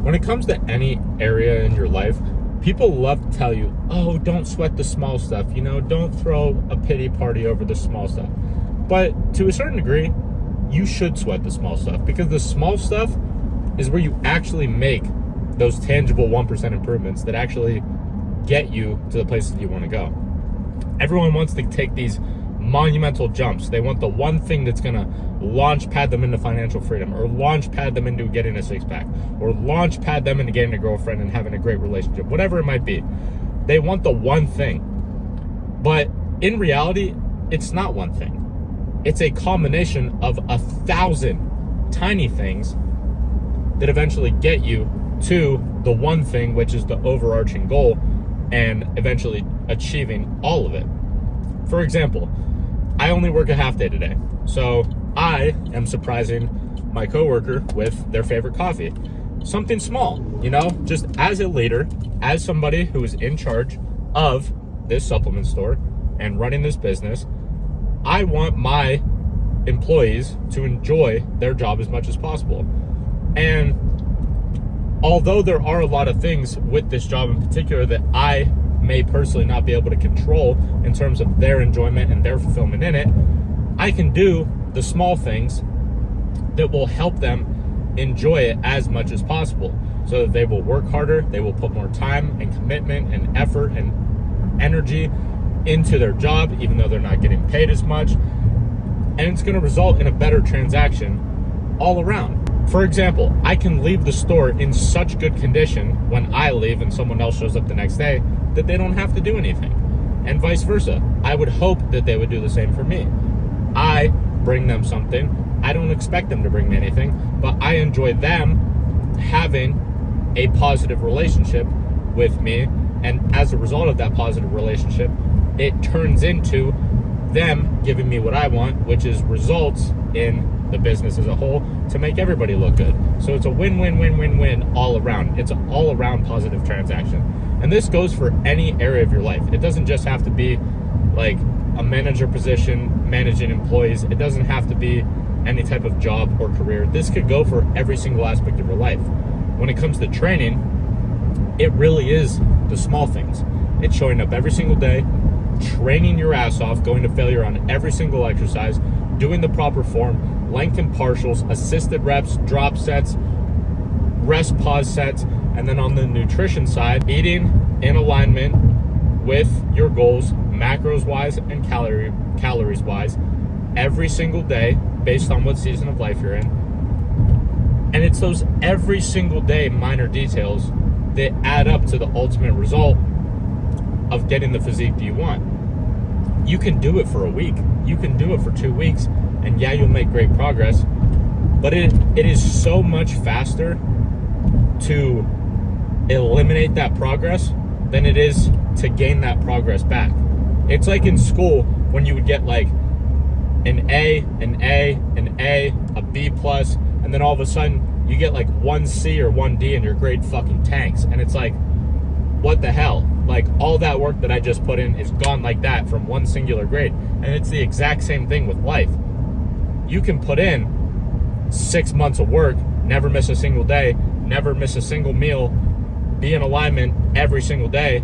When it comes to any area in your life, people love to tell you, oh, don't sweat the small stuff, don't throw a pity party over the small stuff. But to a certain degree, you should sweat the small stuff, because the small stuff is where you actually make those tangible 1% improvements that actually get you to the places you want to go. Everyone wants to take these monumental jumps. They want the one thing that's going to launch pad them into financial freedom, or launch pad them into getting a six-pack, or launch pad them into getting a girlfriend and having a great relationship, whatever it might be. They want the one thing. But in reality, it's not one thing. It's a combination of 1,000 tiny things that eventually get you to the one thing, which is the overarching goal, and eventually achieving all of it. For example, I only work a half day today, so I am surprising my coworker with their favorite coffee. Something small, just as a leader, as somebody who is in charge of this supplement store and running this business, I want my employees to enjoy their job as much as possible. And although there are a lot of things with this job in particular that I may personally not be able to control in terms of their enjoyment and their fulfillment in it, I can do the small things that will help them enjoy it as much as possible, so that they will work harder, they will put more time and commitment and effort and energy into their job, even though they're not getting paid as much. And it's going to result in a better transaction all around. For example, I can leave the store in such good condition when I leave and someone else shows up the next day that they don't have to do anything. And vice versa. I would hope that they would do the same for me. I bring them something. I don't expect them to bring me anything, but I enjoy them having a positive relationship with me. And as a result of that positive relationship, it turns into them giving me what I want, which is results in the business as a whole to make everybody look good. So it's a win-win-win-win-win all around. It's an all-around positive transaction. And this goes for any area of your life. It doesn't just have to be like a manager position, managing employees. It doesn't have to be any type of job or career. This could go for every single aspect of your life. When it comes to training, it really is the small things. It's showing up every single day, training your ass off, going to failure on every single exercise, doing the proper form, length and partials, assisted reps, drop sets, rest pause sets, and then on the nutrition side, eating in alignment with your goals, macros wise and calories wise, every single day based on what season of life you're in. And it's those every single day minor details that add up to the ultimate result of getting the physique that you want. You can do it for a week, you can do it for 2 weeks, and yeah, you'll make great progress, but it is so much faster to eliminate that progress than it is to gain that progress back. It's like in school when you would get like an A, a B plus, and then all of a sudden you get like 1 C or 1 D and your grade fucking tanks. And it's like, what the hell? Like, all that work that I just put in is gone like that from one singular grade. And it's the exact same thing with life. You can put in 6 months of work, never miss a single day, never miss a single meal, be in alignment every single day,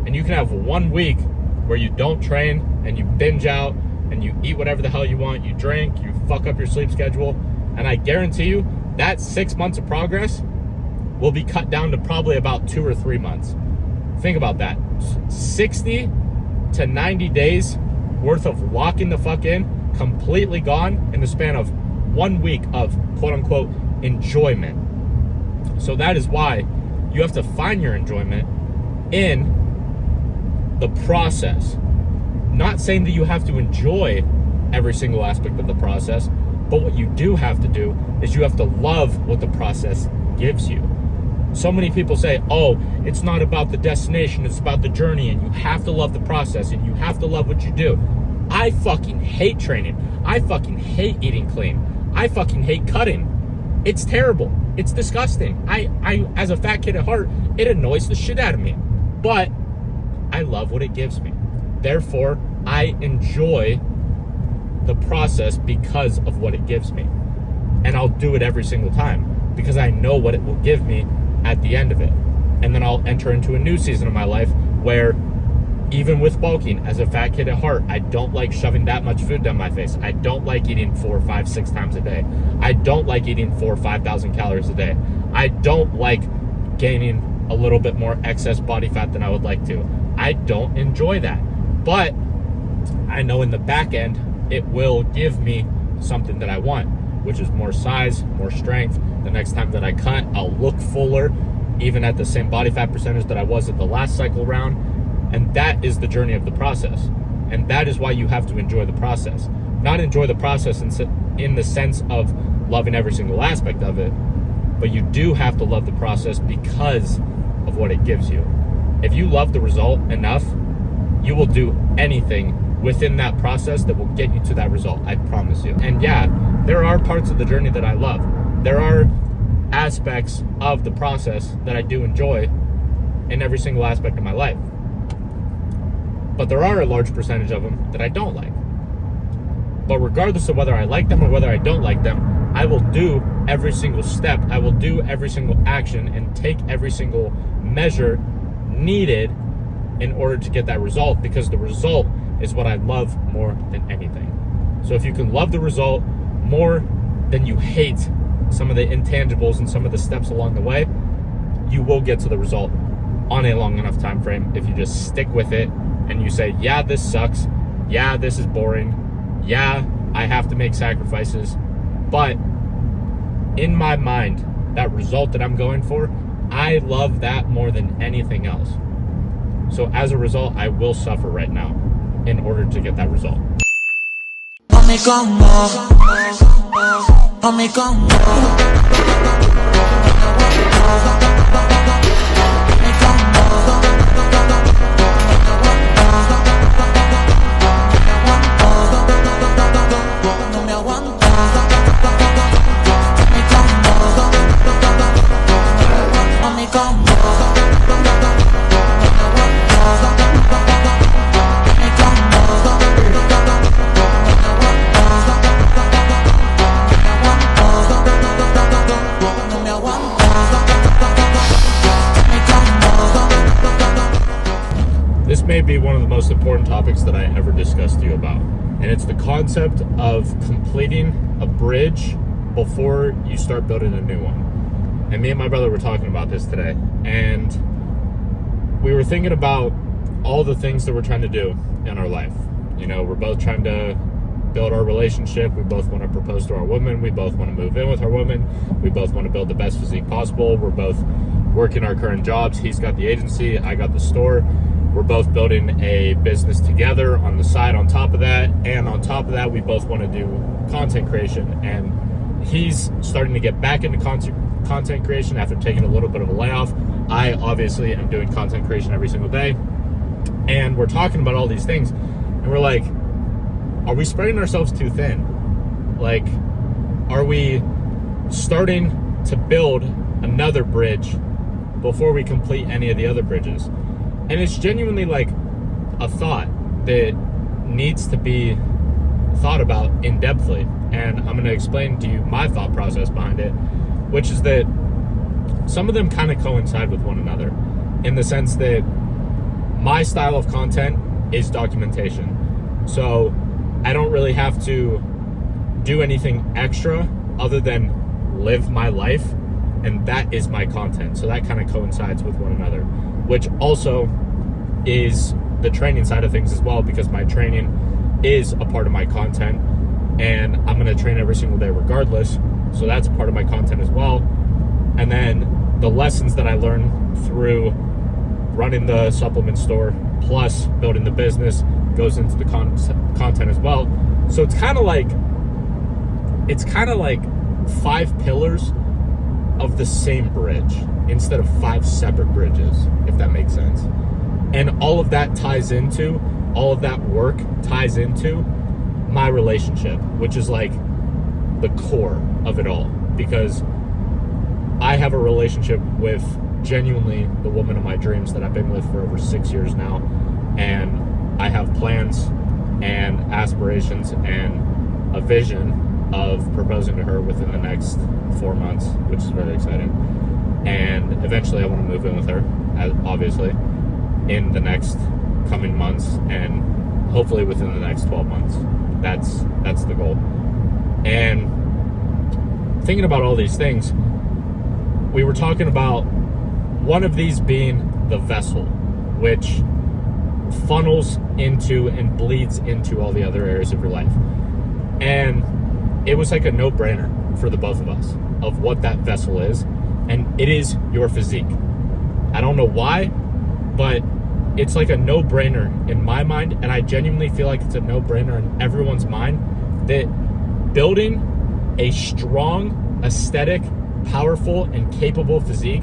and you can have 1 week where you don't train and you binge out and you eat whatever the hell you want, you drink, you fuck up your sleep schedule, and I guarantee you that 6 months of progress will be cut down to probably about 2 or 3 months. Think about that. 60 to 90 days worth of locking the fuck in, completely gone in the span of 1 week of quote unquote enjoyment. So that is why you have to find your enjoyment in the process. Not saying that you have to enjoy every single aspect of the process, but what you do have to do is you have to love what the process gives you. So many people say, oh, it's not about the destination, it's about the journey, and you have to love the process, and you have to love what you do. I fucking hate training. I fucking hate eating clean. I fucking hate cutting. It's terrible. It's disgusting. I as a fat kid at heart, it annoys the shit out of me. But I love what it gives me. Therefore, I enjoy the process because of what it gives me. And I'll do it every single time because I know what it will give me at the end of it. And then I'll enter into a new season of my life where, even with bulking, as a fat kid at heart, I don't like shoving that much food down my face. I don't like eating 4, 5, 6 times a day. I don't like eating 4,000 or 5,000 calories a day. I don't like gaining a little bit more excess body fat than I would like to. I don't enjoy that. But I know in the back end, it will give me something that I want, which is more size, more strength. The next time that I cut, I'll look fuller, even at the same body fat percentage that I was at the last cycle round. And that is the journey of the process. And that is why you have to enjoy the process. Not enjoy the process in the sense of loving every single aspect of it, but you do have to love the process because of what it gives you. If you love the result enough, you will do anything within that process that will get you to that result, I promise you. And yeah, there are parts of the journey that I love. There are aspects of the process that I do enjoy in every single aspect of my life. But there are a large percentage of them that I don't like. But regardless of whether I like them or whether I don't like them, I will do every single step. I will do every single action and take every single measure needed in order to get that result, because the result is what I love more than anything. So if you can love the result more than you hate some of the intangibles and some of the steps along the way, you will get to the result on a long enough time frame if you just stick with it and you say, yeah, this sucks. Yeah, this is boring. Yeah, I have to make sacrifices. But in my mind, that result that I'm going for, I love that more than anything else. So as a result, I will suffer right now in order to get that result. This may be one of the most important topics that I ever discussed to you about, and it's the concept of completing a bridge before you start building a new one. And me and my brother were talking about this today, and we were thinking about all the things that we're trying to do in our life. You know, we're both trying to build our relationship. We both want to propose to our woman. We both want to move in with our woman. We both want to build the best physique possible. We're both working our current jobs. He's got the agency, I got the store. We're both building a business together on the side on top of that. And on top of that, we both want to do content creation. And he's starting to get back into content creation after taking a little bit of a layoff. I obviously am doing content creation every single day. And we're talking about all these things. And we're like, are we spreading ourselves too thin? Like, are we starting to build another bridge before we complete any of the other bridges? And it's genuinely like a thought that needs to be thought about in-depthly. And I'm going to explain to you my thought process behind it, which is that some of them kind of coincide with one another in the sense that my style of content is documentation. So I don't really have to do anything extra other than live my life, and that is my content. So that kind of coincides with one another, which also is the training side of things as well, because my training is a part of my content, and I'm going to train every single day regardless. So that's a part of my content as well. And then the lessons that I learn through running the supplement store plus building the business goes into the content as well. So it's kind of like 5 pillars of the same bridge instead of 5 separate bridges, if that makes sense. And all of that work ties into my relationship, which is like the core of it all, because I have a relationship with genuinely the woman of my dreams that I've been with for over 6 years now. And I have plans and aspirations and a vision of proposing to her within the next 4 months, which is very exciting. And eventually I want to move in with her, obviously, in the next coming months, and hopefully within the next 12 months. That's the goal. And thinking about all these things, we were talking about one of these being the vessel, which funnels into and bleeds into all the other areas of your life. And it was like a no-brainer for the both of us of what that vessel is, and it is your physique. I don't know why, but it's like a no-brainer in my mind, and I genuinely feel like it's a no-brainer in everyone's mind, that building a strong, aesthetic, powerful, and capable physique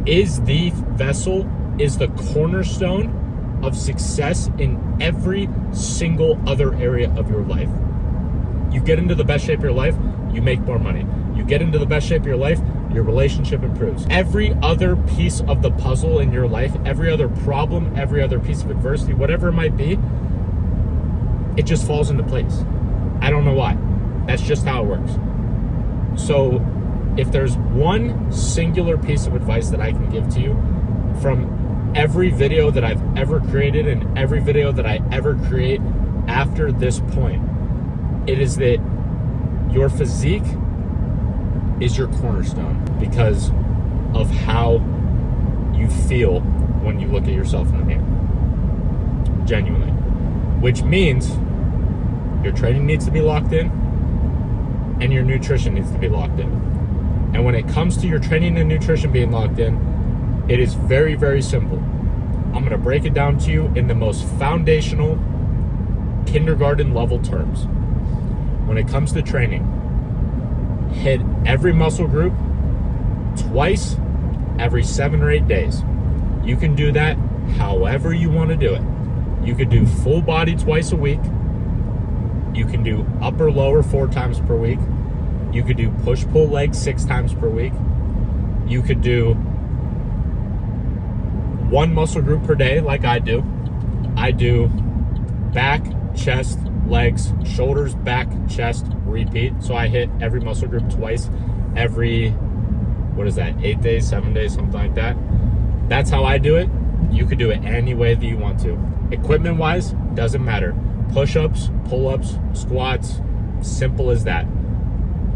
is the vessel, is the cornerstone of success in every single other area of your life. You get into the best shape of your life, you make more money. You get into the best shape of your life, your relationship improves. Every other piece of the puzzle in your life, every other problem, every other piece of adversity, whatever it might be, it just falls into place. I don't know why. That's just how it works. So if there's one singular piece of advice that I can give to you from every video that I've ever created and every video that I ever create after this point, it is that your physique is your cornerstone because of how you feel when you look at yourself in the mirror. Genuinely. Which means your training needs to be locked in and your nutrition needs to be locked in. And when it comes to your training and nutrition being locked in, it is very, very simple. I'm going to break it down to you in the most foundational kindergarten level terms. When it comes to training, hit every muscle group twice every 7 or 8 days. You can do that however you want to do it. You could do full body twice a week. You can do upper lower 4 times per week. You could do push-pull legs 6 times per week. You could do 1 muscle group per day like I do. I do back, chest, legs, shoulders, back, chest, repeat. So I hit every muscle group twice every, 8 days, 7 days, something like that. That's how I do it. You could do it any way that you want to. Equipment-wise, doesn't matter. Push-ups, pull-ups, squats, simple as that.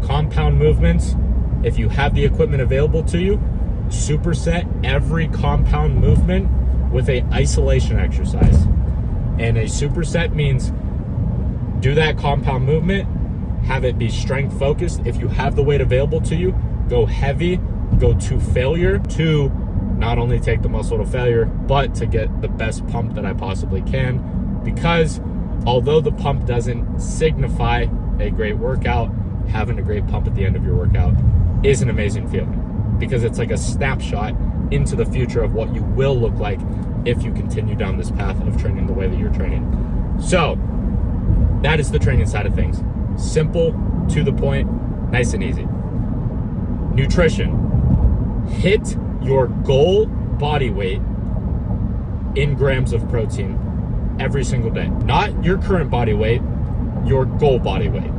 Compound movements, if you have the equipment available to you, superset every compound movement with a isolation exercise. And a superset means do that compound movement, have it be strength focused. If you have the weight available to you, go heavy, go to failure to not only take the muscle to failure, but to get the best pump that I possibly can. Because although the pump doesn't signify a great workout, having a great pump at the end of your workout is an amazing feeling, because it's like a snapshot into the future of what you will look like if you continue down this path of training the way that you're training. So that is the training side of things. Simple, to the point, nice and easy. Nutrition. Hit your goal body weight in grams of protein every single day. Not your current body weight, your goal body weight.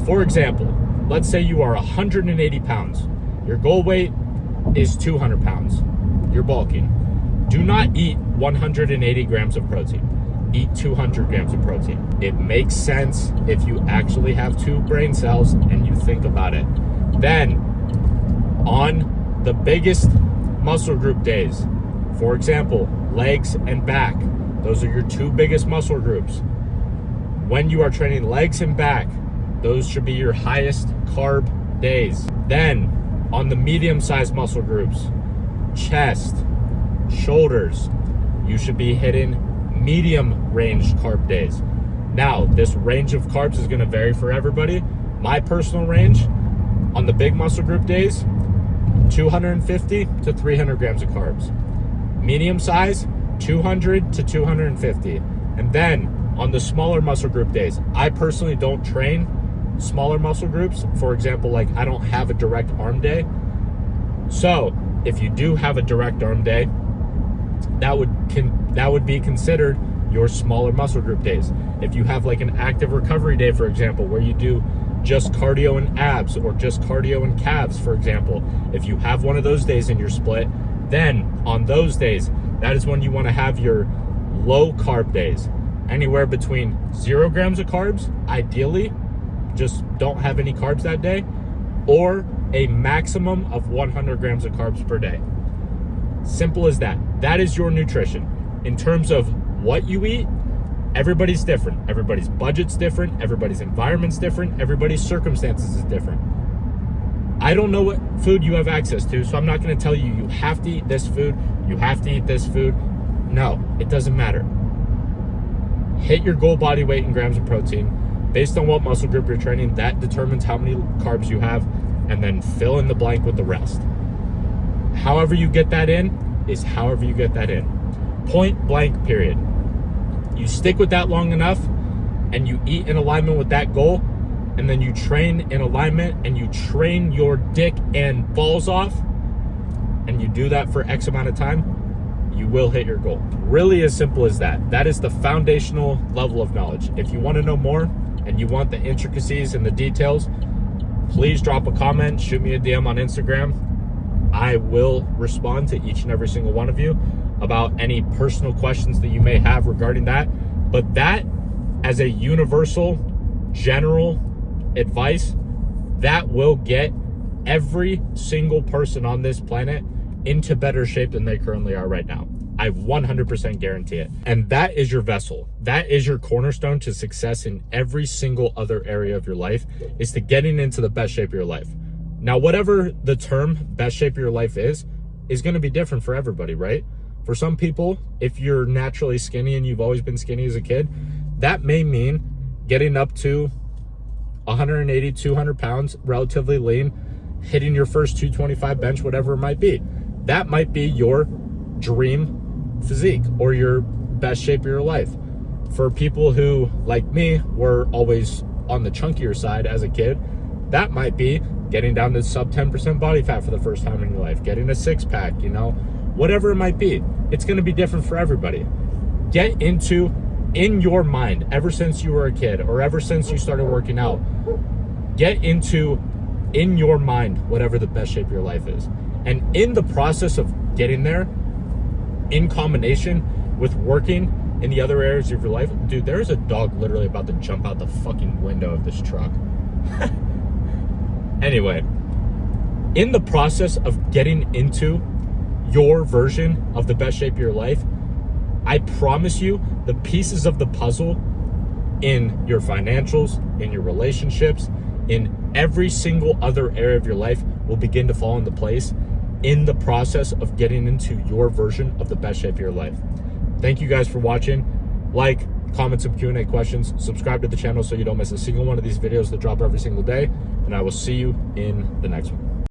For example, let's say you are 180 pounds. Your goal weight is 200 pounds. You're bulking. Do not eat 180 grams of protein. Eat 200 grams of protein. It makes sense if you actually have 2 brain cells and you think about it. Then, on the biggest muscle group days, for example, legs and back, those are your 2 biggest muscle groups. When you are training legs and back, those should be your highest carb days. Then, on the medium-sized muscle groups, chest, shoulders, you should be hitting medium range carb days. Now, this range of carbs is going to vary for everybody. My personal range on the big muscle group days, 250 to 300 grams of carbs. Medium size, 200 to 250. And then on the smaller muscle group days, I personally don't train smaller muscle groups. For example, like I don't have a direct arm day. So if you do have a direct arm day, that would be considered your smaller muscle group days. If you have like an active recovery day, for example, where you do just cardio and abs or just cardio and calves, for example. If you have one of those days in your split, then on those days, that is when you want to have your low carb days. Anywhere between 0 grams of carbs, ideally, just don't have any carbs that day, or a maximum of 100 grams of carbs per day. Simple as that. That is your nutrition. In terms of what you eat, everybody's different. Everybody's budget's different. Everybody's environment's different. Everybody's circumstances is different. I don't know what food you have access to, so I'm not going to tell you have to eat this food, you have to eat this food. No, it doesn't matter. Hit your goal body weight in grams of protein. Based on what muscle group you're training, that determines how many carbs you have, and then fill in the blank with the rest. However you get that in is however you get that in. Point blank, period. You stick with that long enough and you eat in alignment with that goal, and then you train in alignment and you train your dick and balls off, and you do that for X amount of time, you will hit your goal. Really as simple as that. That is the foundational level of knowledge. If you want to know more and you want the intricacies and the details, please drop a comment, shoot me a DM on Instagram. I will respond to each and every single one of you about any personal questions that you may have regarding that. But that, as a universal, general advice, that will get every single person on this planet into better shape than they currently are right now. I 100% guarantee it. And that is your vessel. That is your cornerstone to success in every single other area of your life, is to getting into the best shape of your life. Now, whatever the term best shape of your life is going to be different for everybody, right? For some people, if you're naturally skinny and you've always been skinny as a kid, that may mean getting up to 180, 200 pounds, relatively lean, hitting your first 225 bench, whatever it might be. That might be your dream physique or your best shape of your life. For people who, like me, were always on the chunkier side as a kid, that might be getting down to sub 10% body fat for the first time in your life, getting a six-pack, whatever it might be. It's going to be different for everybody. Get into, in your mind, ever since you were a kid or ever since you started working out, get into, in your mind, whatever the best shape of your life is. And in the process of getting there, in combination with working in the other areas of your life, dude, there's a dog literally about to jump out the fucking window of this truck. Anyway, in the process of getting into your version of the best shape of your life, I promise you the pieces of the puzzle in your financials, in your relationships, in every single other area of your life will begin to fall into place in the process of getting into your version of the best shape of your life. Thank you guys for watching. Like, comment some Q&A questions, subscribe to the channel so you don't miss a single one of these videos that drop every single day, and I will see you in the next one.